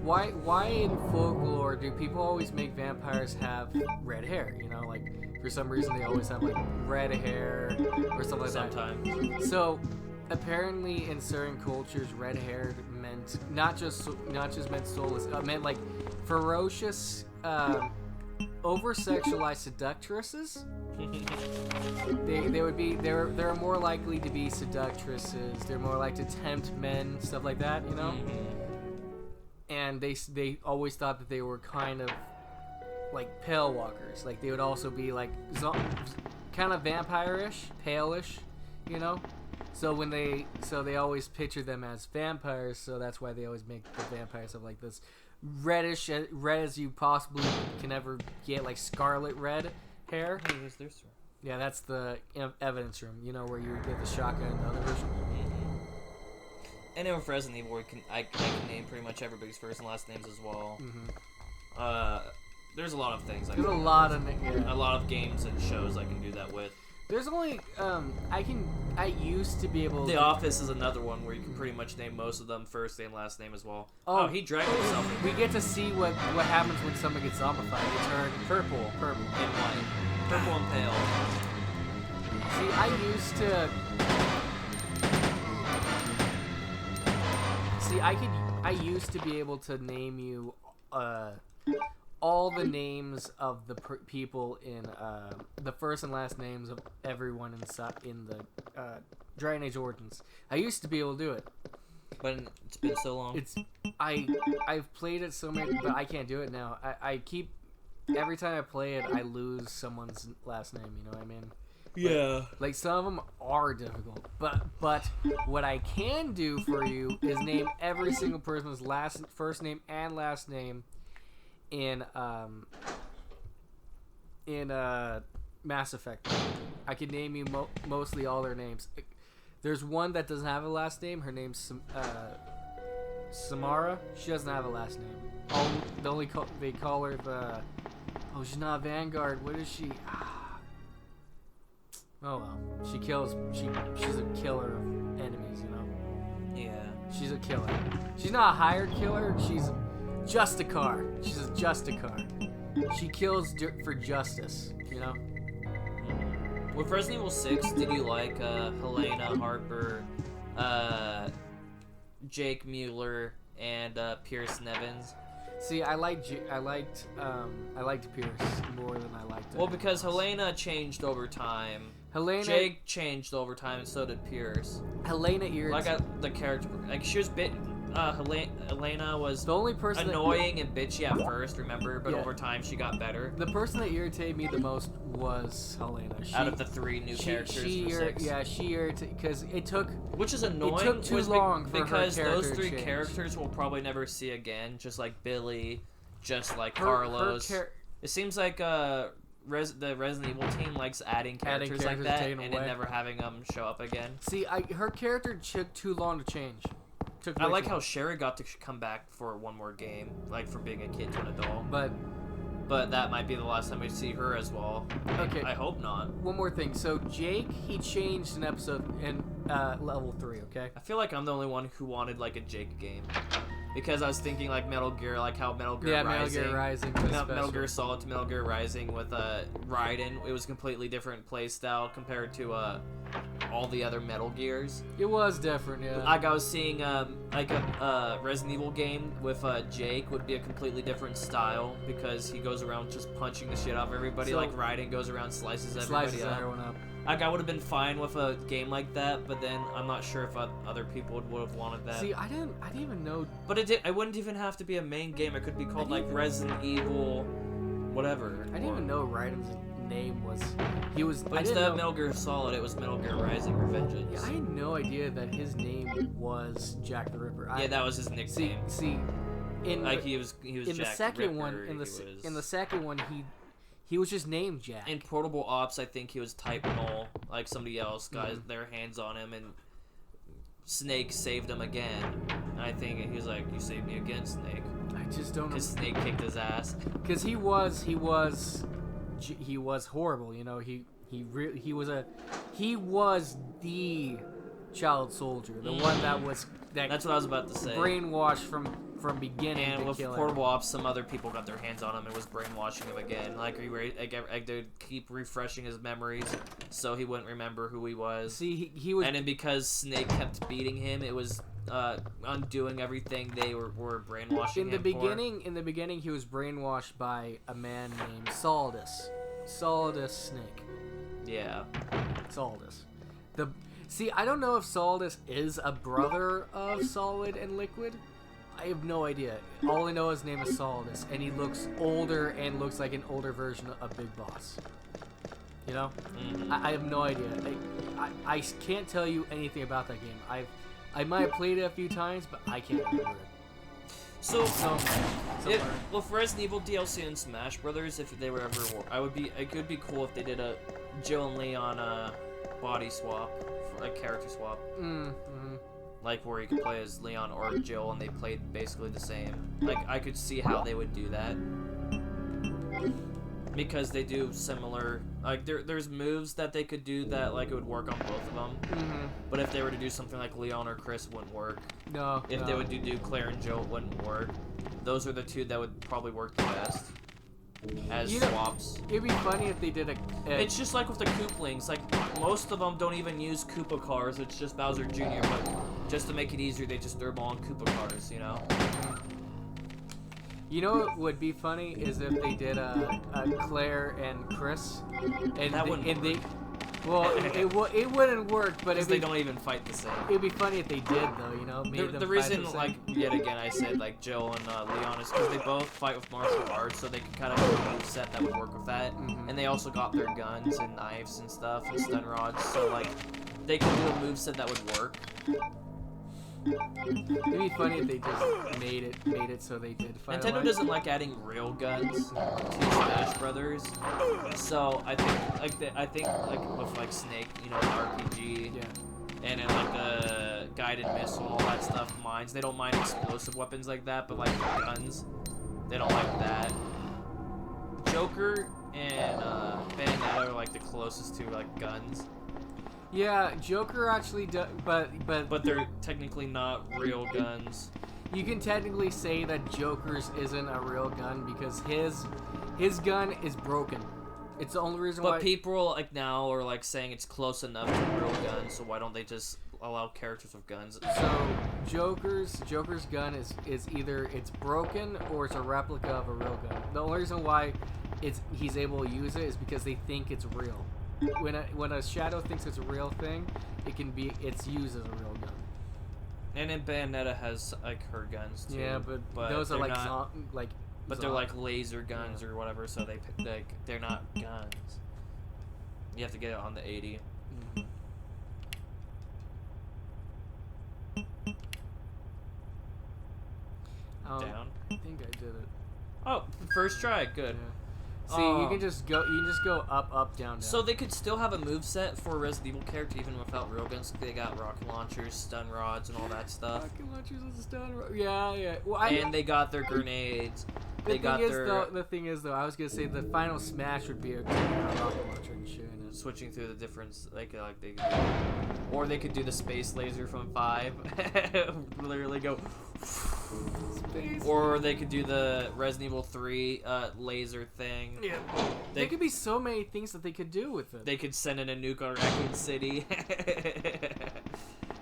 why in folklore do people always make vampires have red hair? You know, like for some reason they always have like red hair or something like that. Sometimes. So apparently in certain cultures, red hair meant not just meant soulless. Meant like ferocious, over sexualized seductresses. They're more likely to be seductresses. They're more likely to tempt men, stuff like that, you know. And they always thought that they were kind of like pale walkers. Like they would also be like kind of vampire-ish, pale-ish, you know. So they always picture them as vampires. So that's why they always make the vampires of like this reddish, red as you possibly can ever get, like scarlet red hair. Hey, where's this room? Yeah, that's the evidence room. You know, where you get the shotgun and the other version. I know with Resident Evil, I can name pretty much everybody's first and last names as well. There's a lot of things. There's a lot of games and shows I can do that with. There's only I used to be able. The Office is another one where you can pretty much name most of them first name, last name as well. Oh, he dragged himself. We get to see what happens when someone gets zombified. They turn purple, and white, purple and pale. See, I used to be able to name you all the names of the people in the first and last names of everyone in the Dragon Age Origins. I used to be able to do it, but it's been so long. I've played it so many, but I can't do it now. I keep every time I play it, I lose someone's last name. You know what I mean? Yeah. Like some of them are difficult, but what I can do for you is name every single person's first name and last name in Mass Effect. I can name you mostly all their names. There's one that doesn't have a last name. Her name's Samara. She doesn't have a last name. They call her the. Oh, she's not Vanguard. What is she? Oh well, she kills. She's a killer of enemies, you know. Yeah. She's a killer. She's not a hired killer. She's just a car. She's just a car. She kills for justice, you know. With Resident Evil 6, did you like Helena, Harper, Jake Mueller, and Pierce Nevins? See, I liked Pierce more than I liked. Well, because Helena changed over time. Jake changed over time, and so did Pierce. Helena irritated. Like the character, like she was bit. Helena was the only person annoying and bitchy at first, remember? But over time, she got better. The person that irritated me the most was Helena. Out of the three new characters for 6. Yeah, she irritated because it took. Which is annoying. It took too long for because her character those three change. characters we'll probably never see again. Just like Billy, just like Carlos. It seems like the Resident Evil team likes adding characters like that and then never having them show up again. See, her character took too long to change. I like how Sherry got to come back for one more game, like from being a kid to an adult. But that might be the last time we see her as well. Okay. I hope not. One more thing. So Jake, he changed an episode in level 3. Okay. I feel like I'm the only one who wanted like a Jake game. Because I was thinking like Metal Gear, like how Metal Gear Rising. Metal Gear Rising. Metal Gear Solid to Metal Gear Rising with Raiden. It was a completely different play style compared to all the other Metal Gears. It was different, yeah. Like I was seeing like a Resident Evil game with Jake would be a completely different style because he goes around just punching the shit out of everybody. So, like Raiden goes around slices everybody up. Everyone up. Like I would have been fine with a game like that, but then I'm not sure if other people would have wanted that. See, I didn't even know. But it wouldn't even have to be a main game. It could be called like Resident Evil, whatever. I didn't even know Raiden's name was. He was. But instead of Metal Gear Solid, it was Metal Gear Rising: Revengeance. Yeah, I had no idea that his name was Jack the Ripper. Yeah, that was his nickname. See, in like he was in Jack the second Ripper, one. In the second one, he was just named Jack. In Portable Ops, I think he was Type Null. Like somebody else got their hands on him, and Snake saved him again. And I think he was like, "You saved me again, Snake." I just don't know. Because Snake kicked his ass. Because he was horrible. You know, he was the child soldier, the one that was That's what I was about to say. Brainwashed from beginning and to with kill Portable Ops, some other people got their hands on him and was brainwashing him again. Like they'd keep refreshing his memories so he wouldn't remember who he was. See, he was, and then because Snake kept beating him, it was undoing everything they were brainwashing in him In the beginning, he was brainwashed by a man named Solidus Snake. Yeah. Solidus. See, I don't know if Solidus is a brother of Solid and Liquid. I have no idea. All I know is his name is Solidus, and he looks older and looks like an older version of Big Boss. You know? Mm-hmm. I have no idea. I can't tell you anything about that game. I might have played it a few times, but I can't remember it. So with Resident Evil DLC and Smash Brothers, if they were ever, it could be cool if they did a Jill and Leon body swap, like character swap. Mm-hmm. Like where you could play as Leon or Jill and they played basically the same. Like I could see how they would do that. Because they do similar, like there's moves that they could do that like it would work on both of them. Mm-hmm. But if they were to do something like Leon or Chris, it wouldn't work. No. If they would do Claire and Jill, it wouldn't work. Those are the two that would probably work the best as swaps. It'd be funny if they did a It's just like with the Koopalings. Like most of them don't even use Koopa cars. It's just Bowser Jr. But just to make it easier, they just throw them all on Koopa cars. You know. You know what would be funny is if they did a Claire and Chris, and that wouldn't. Well, it wouldn't work, but they don't even fight the same. It'd be funny if they did, though. You know, the reason, like yet again, I said like Jill and Leon is because they both fight with martial arts, so they can kind of have a moveset that would work with that. Mm-hmm. And they also got their guns and knives and stuff and stun rods, so like they can do a moveset that would work. It'd be funny if they just made it so they did fight. Nintendo doesn't like adding real guns to Smash Brothers, so I think like with like Snake, you know, RPG, and then like the guided missile, all that stuff, mines. They don't mind explosive weapons like that, but like guns, they don't like that. Joker and Bayonetta are like the closest to like guns. Yeah, Joker actually does, but they're technically not real guns. You can technically say that Joker's isn't a real gun because his gun is broken. It's the only reason why. But people like now are like saying it's close enough to a real gun, so why don't they just allow characters with guns? So Joker's gun is either it's broken or it's a replica of a real gun. The only reason why he's able to use it is because they think it's real. When a shadow thinks it's a real thing, it's used as a real gun. And then Bayonetta has like her guns too. Yeah, but those are but they're like laser guns or whatever, so they're not guns. You have to get it on the 80. Mm-hmm. Down. I think I did it. Oh, first try, good. Yeah. See, you can just go up, up, down, down. So they could still have a moveset for a Resident Evil character even without railguns. They got rocket launchers, stun rods, and all that stuff. Rocket launchers and stun rods. Yeah. Well, and they got their grenades. The thing is, though, I was gonna say the final smash would be a rocket launcher and shit. Switching through the difference, or they could do the space laser from 5, literally go. Space. Or they could do the Resident Evil 3 laser thing. Yeah. There could be so many things that they could do with it. They could send in a nuke on Raccoon City.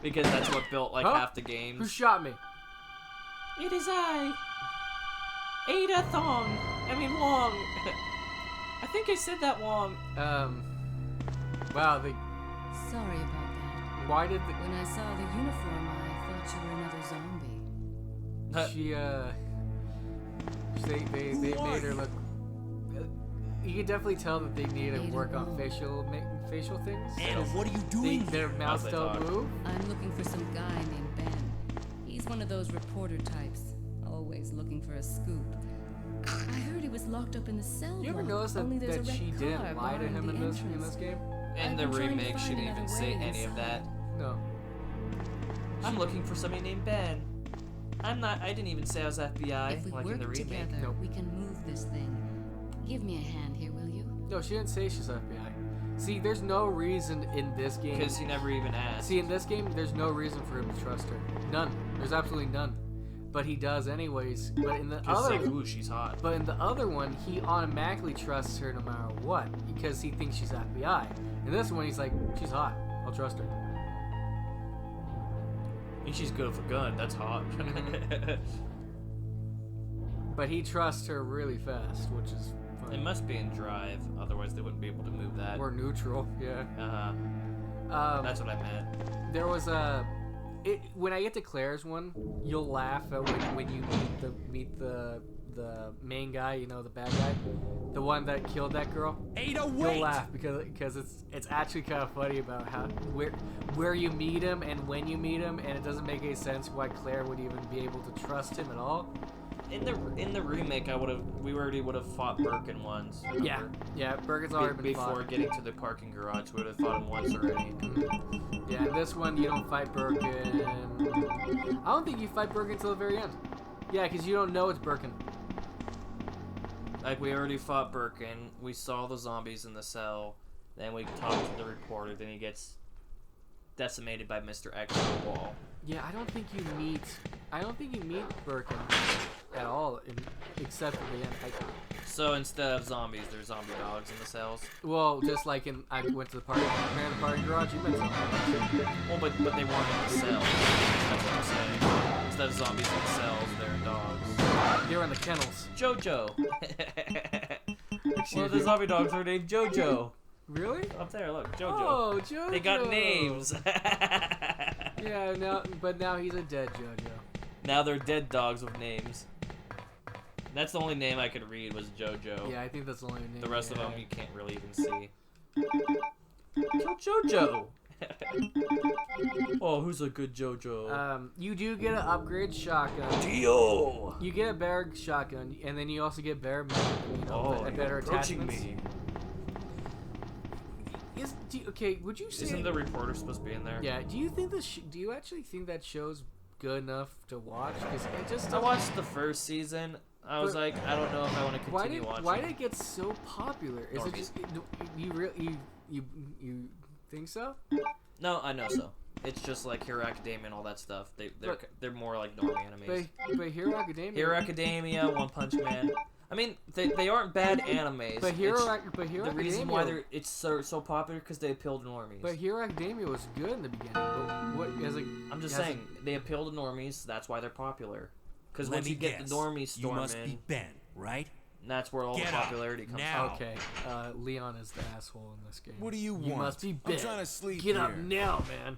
Because that's what built half the games. Who shot me? It is I. Ada Thong. I mean Wong. I think I said that wrong. Sorry Wow. about that. Why did When I saw the uniform, I thought you were another zombie. they made her look. You can definitely tell that they need to work on facial things. Anna, what are you doing? Their mouths don't move. I'm looking for some guy named Ben. He's one of those reporter types, always looking for a scoop. I heard he was locked up in the cell. You ever notice that she didn't lie to him in this game? In the remake, she didn't even say any of that. No. I'm looking for somebody named Ben. I didn't even say I was FBI, If we like in the work remake. together, we can move this thing. Give me a hand here, will you? No, she didn't say she's FBI. See, there's no reason in this game. Because he never even asked. See, in this game, there's no reason for him to trust her. None. There's absolutely none. but he does anyways. But in the Just other, like, ooh, she's hot. but in the other one, he automatically trusts her no matter what because he thinks she's FBI. In this one, he's like, she's hot. I'll trust her. And she's good with a gun. That's hot. But he trusts her really fast, which is funny. It must be in drive, otherwise they wouldn't be able to move that. Or neutral, yeah. That's what I meant. There was a... when I get to Claire's one, you'll laugh at when you meet the main guy, you know, the bad guy, the one that killed that girl. Ada, wait! You'll laugh because it's actually kind of funny about how where you meet him and when you meet him, and it doesn't make any sense why Claire would even be able to trust him at all. In the remake, we already would have fought Birkin once. Remember? Yeah, Birkin's already been before fought. Getting to the parking garage. We would have fought him once already. Yeah, in this one you don't fight Birkin. I don't think you fight Birkin until the very end. Yeah, because you don't know it's Birkin. Like, we already fought Birkin, we saw the zombies in the cell, then we talked to the reporter, then he gets decimated by Mr. X on the wall. Yeah, I don't think you meet Birkin at all, except for the end. So instead of zombies, there's zombie dogs in the cells? Well, just like I went to the party garage, you met zombies. Well, but they weren't in the cells. That's what I'm saying. Instead of zombies in the cells, they're dogs. They were in the kennels. Jojo! One of the zombie dogs are named Jojo. Really? Up there, look, Jojo. Oh, Jojo. They got names. Yeah, but now he's a dead Jojo. Now they're dead dogs with names. That's the only name I could read was Jojo. Yeah, I think that's the only name. The rest of them you can't really even see. Kill Jojo! Oh, who's a good Jojo? You do get an upgrade shotgun. Dio! You get a better shotgun, and then you also get better, better attachments. Me. Okay, would you say... Isn't the reporter supposed to be in there? Yeah, do you think do you actually think that show's good enough to watch? Because it just... I watched the first season. I was like, I don't know if I want to continue watching. Why did it get so popular? Is it just... You think so? No, I know so. It's just like Hero Academia and all that stuff. They're more like normie animes. But Hero Academia... Hero Academia, One Punch Man... I mean, they aren't bad animes. But the reason why it's so popular because they appeal to normies. But Hero Academia was good in the beginning. But I'm just saying they appeal to normies. That's why they're popular. Because once you get the normies storm you must be Ben, right? That's where all the popularity comes from. Okay, Leon is the asshole in this game. What do you want? You must be Ben. I'm trying to sleep. Get up now, man.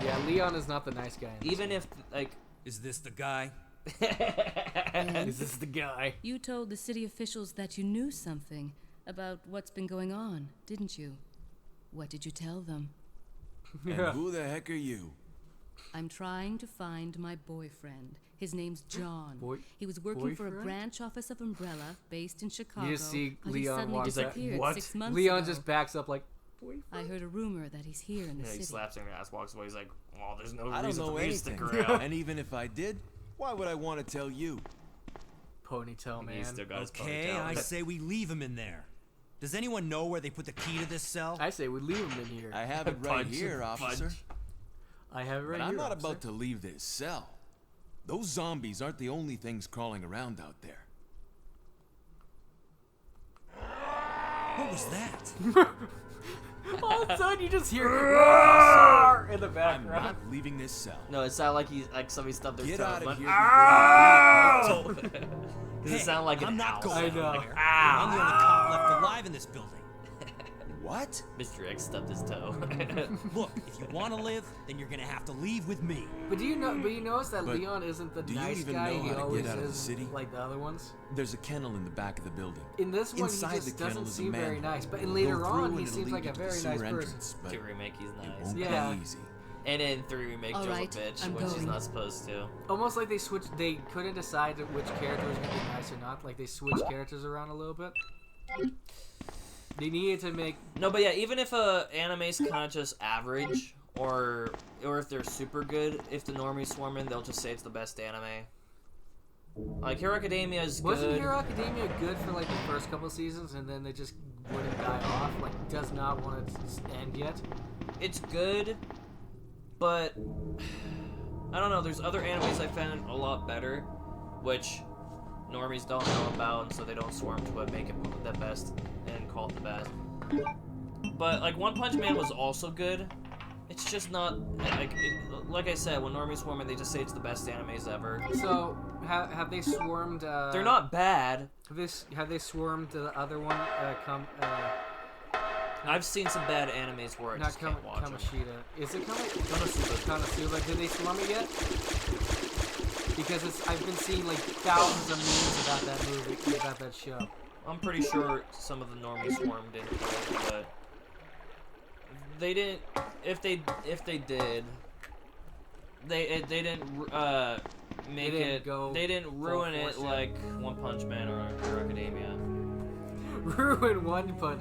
Yeah, Leon is not the nice guy. Even if is this the guy? Is this the guy? You told the city officials that you knew something about what's been going on, didn't you? What did you tell them? And who the heck are you? I'm trying to find my boyfriend. His name's John. He was working for a branch office of Umbrella based in Chicago. You see Leon walks up. What? 6 months Leon ago. Just backs up like, boyfriend? I heard a rumor that he's here in the city. He slaps her in the ass, walks away. He's like, oh, there's no I reason don't know for me to stick anything. around. And even if I did, why would I want to tell you? Ponytail man. He's still got his Okay, ponytail. I say we leave him in there. Does anyone know where they put the key to this cell? I say we leave him in here. I have it right here, officer. I have it right but here. I'm not officer. about to leave this cell. Those zombies aren't the only things crawling around out there. What was that? All of a sudden, you just hear in the I'm background. not leaving this cell. No, it sounded like somebody stubbed their Get toe. out of But, here. ow! Does it sound like I'm an not owl? going I know. anywhere. I'm the only cop left alive in this building. What? Mr. X stubbed his toe. Look, if you want to live, then you're gonna have to leave with me. But you notice that But Leon isn't the do you nice even guy know he how to always get out of the is, city? like the other ones. There's a kennel in the back of the building. In this one, Inside he just the kennel doesn't is a seem very manhole. nice. But Go later through on, and he it'll seems lead like you a to the very sewer nice person. entrance, but 2 remake, he's it nice. won't Yeah. be easy. And in 3 remake, All Joe's right, a bitch, I'm which he's going. not supposed to. Almost like they couldn't decide which character was gonna be nice or not. Like they switched characters around a little bit. They needed to make. No, but yeah, even if a anime's kind of just average, or if they're super good, if the normies swarm in, they'll just say it's the best anime. Like Hero Academia is good. Wasn't Hero Academia good for like the first couple seasons, and then they just wouldn't die off? Like, does not want to end yet. It's good, but I don't know. There's other animes I found a lot better, which normies don't know about, and so they don't swarm to it, make it the best, and call it the best. But like One Punch Man was also good. It's just not like I said, when normies swarm it, they just say it's the best animes ever. So have they swarmed? They're not bad. Have they swarmed the other one? I've seen some bad animes where I just can't watch them. Is it Konosuba? Did they swarm it yet? Because I've been seeing like thousands of memes about that movie, about that show. I'm pretty sure some of the normies swarmed into it, but they didn't. If they did, they didn't make it. They didn't ruin it like One Punch Man or Hero Academia. Ruin One Punch.